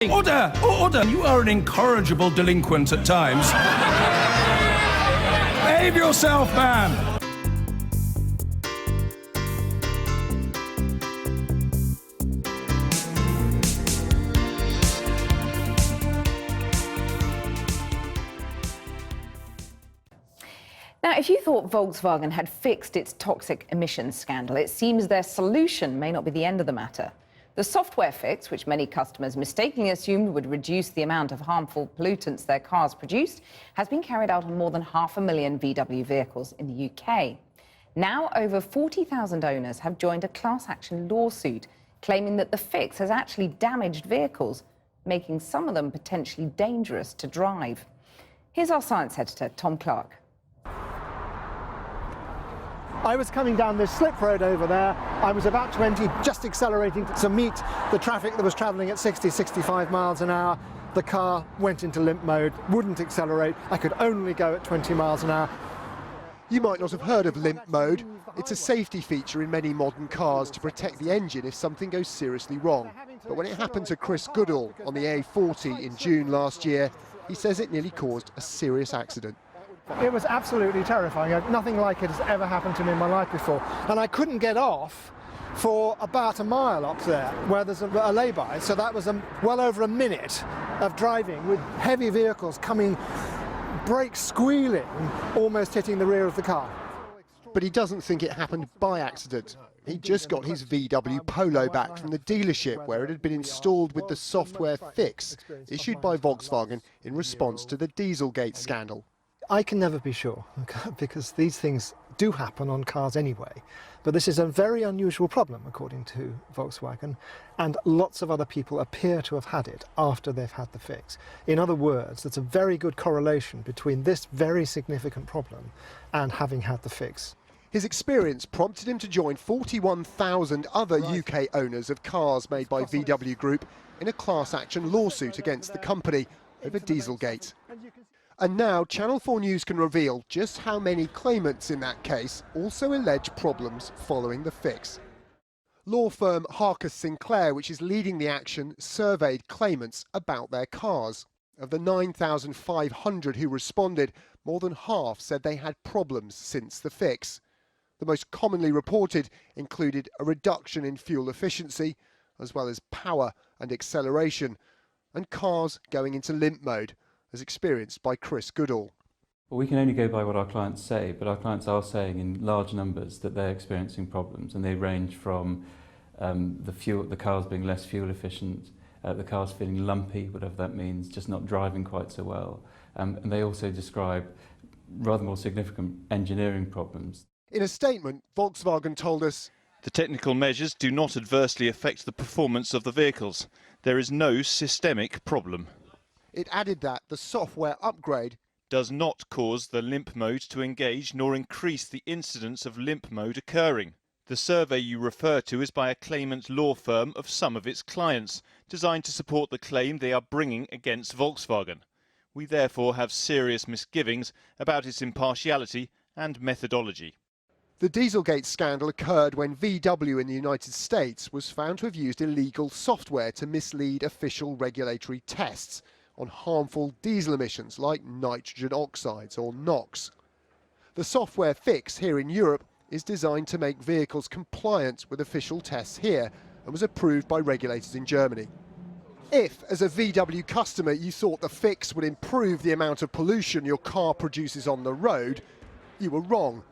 Order! Order! You are an incorrigible delinquent at times. Behave yourself, man! Now, if you thought Volkswagen had fixed its toxic emissions scandal, it seems their solution may not be the end of the matter. The software fix, which many customers mistakenly assumed would reduce the amount of harmful pollutants their cars produced, has been carried out on more than 500,000 VW vehicles in the UK. Now, over 40,000 owners have joined a class action lawsuit claiming that the fix has actually damaged vehicles, making some of them potentially dangerous to drive. Here's our science editor, Tom Clark. I was coming down this slip road over there. I was about 20, just accelerating to meet the traffic that was travelling at 60, 65 miles an hour. The car went into limp mode, wouldn't accelerate. I could only go at 20 miles an hour. You might not have heard of limp mode. It's a safety feature in many modern cars to protect the engine if something goes seriously wrong. But when it happened to Chris Goodall on the A40 in June last year, he says it nearly caused a serious accident. It was absolutely terrifying. Nothing like it has ever happened to me in my life before. And I couldn't get off for about a mile up there where there's a lay-by. So that was well over a minute of driving with heavy vehicles coming, brakes squealing, almost hitting the rear of the car. But he doesn't think it happened by accident. He just got his VW Polo back from the dealership where it had been installed with the software fix issued by Volkswagen in response to the Dieselgate scandal. I can never be sure, because these things do happen on cars anyway. But this is a very unusual problem, according to Volkswagen, and lots of other people appear to have had it after they've had the fix. In other words, there's a very good correlation between this very significant problem and having had the fix. His experience prompted him to join 41,000 other UK owners of cars made by VW Group in a class action lawsuit against the company over Dieselgate. And now Channel 4 News can reveal just how many claimants in that case also allege problems following the fix. Law firm Harker Sinclair, which is leading the action, surveyed claimants about their cars. Of the 9,500 who responded, more than half said they had problems since the fix. The most commonly reported included a reduction in fuel efficiency, as well as power and acceleration, and cars going into limp mode, as experienced by Chris Goodall. Well, we can only go by what our clients say, but our clients are saying in large numbers that they're experiencing problems, and they range from the cars being less fuel efficient, the cars feeling lumpy, whatever that means, just not driving quite so well. And they also describe rather more significant engineering problems. In a statement, Volkswagen told us, "The technical measures do not adversely affect the performance of the vehicles. There is no systemic problem." It added that the software upgrade does not cause the limp mode to engage nor increase the incidence of limp mode occurring. The survey you refer to is by a claimant law firm of some of its clients, designed to support the claim they are bringing against Volkswagen. We therefore have serious misgivings about its impartiality and methodology. The Dieselgate scandal occurred when VW in the United States was found to have used illegal software to mislead official regulatory tests on harmful diesel emissions like nitrogen oxides or NOx. The software fix here in Europe is designed to make vehicles compliant with official tests here and was approved by regulators in Germany. If, as a VW customer, you thought the fix would improve the amount of pollution your car produces on the road, you were wrong.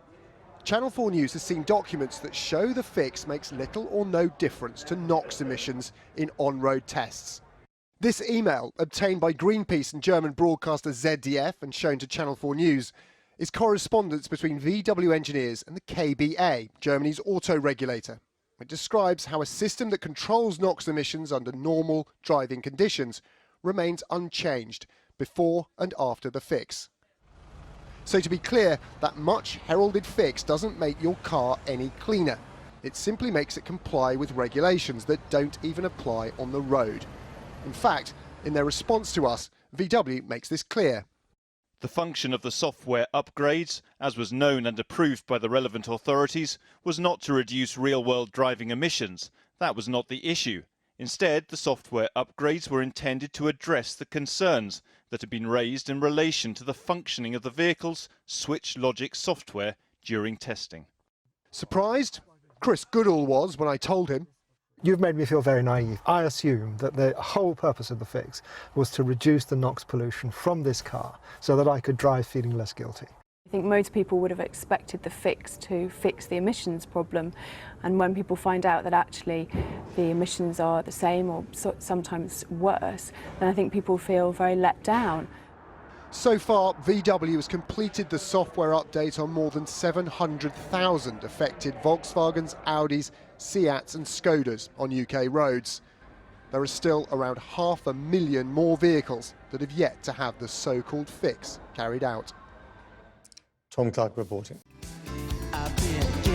Channel 4 News has seen documents that show the fix makes little or no difference to NOx emissions in on-road tests. This email, obtained by Greenpeace and German broadcaster ZDF and shown to Channel 4 News, is correspondence between VW engineers and the KBA, Germany's auto regulator. It describes how a system that controls NOx emissions under normal driving conditions remains unchanged before and after the fix. So to be clear, that much heralded fix doesn't make your car any cleaner. It simply makes it comply with regulations that don't even apply on the road. In fact, in their response to us, VW makes this clear. The function of the software upgrades, as was known and approved by the relevant authorities, was not to reduce real-world driving emissions. That was not the issue. Instead, the software upgrades were intended to address the concerns that had been raised in relation to the functioning of the vehicle's switch logic software during testing. Surprised? Chris Goodall was when I told him. You've made me feel very naive. I assumed that the whole purpose of the fix was to reduce the NOx pollution from this car so that I could drive feeling less guilty. I think most people would have expected the fix to fix the emissions problem, and when people find out that actually the emissions are the same or sometimes worse, then I think people feel very let down. So far, VW has completed the software update on more than 700,000 affected Volkswagens, Audis, Seats and Skodas on UK roads. There are still around 500,000 more vehicles that have yet to have the so-called fix carried out. Tom Clark reporting. I've been